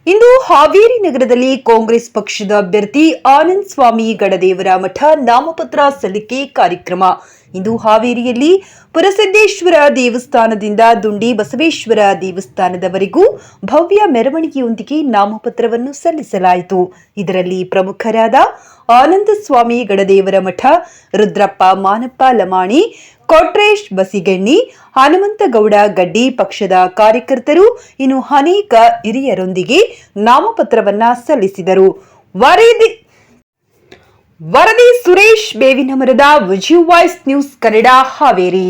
ಇಂದು ಹಾವೇರಿ ನಗರದಲ್ಲಿ ಕಾಂಗ್ರೆಸ್ ಪಕ್ಷದ ಅಭ್ಯರ್ಥಿ ಆನಂದ್ ಸ್ವಾಮಿ ಗಡದೇವರ ಮಠ ನಾಮಪತ್ರ ಸಲ್ಲಿಕೆ ಕಾರ್ಯಕ್ರಮ. ಇಂದು ಹಾವೇರಿಯಲ್ಲಿ ಪುರಸಿದ್ದೇಶ್ವರ ದೇವಸ್ಥಾನದಿಂದ ದುಂಡಿ ಬಸವೇಶ್ವರ ದೇವಸ್ಥಾನದವರೆಗೂ ಭವ್ಯ ಮೆರವಣಿಗೆಯೊಂದಿಗೆ ನಾಮಪತ್ರವನ್ನು ಸಲ್ಲಿಸಲಾಯಿತು. ಇದರಲ್ಲಿ ಪ್ರಮುಖರಾದ ಆನಂದ ಸ್ವಾಮಿ ಗಡದೇವರ ಮಠ, ರುದ್ರಪ್ಪ ಮಾನಪ್ಪ ಲಮಾಣಿ, ಕೊಟ್ರೇಶ್ ಬಸಿಗಣ್ಣಿ, ಹನುಮಂತಗೌಡ ಗಡ್ಡಿ ಪಕ್ಷದ ಕಾರ್ಯಕರ್ತರು ಇನ್ನು ಅನೇಕ ಹಿರಿಯರೊಂದಿಗೆ ನಾಮಪತ್ರವನ್ನ ಸಲ್ಲಿಸಿದರು. ವರದಿ ಸುರೇಶ್ ಬೇವಿನಮರದ ವಿಜಯ್ ವಾಯ್ಸ್ ನ್ಯೂಸ್ ಕನ್ನಡ ಹಾವೇರಿ.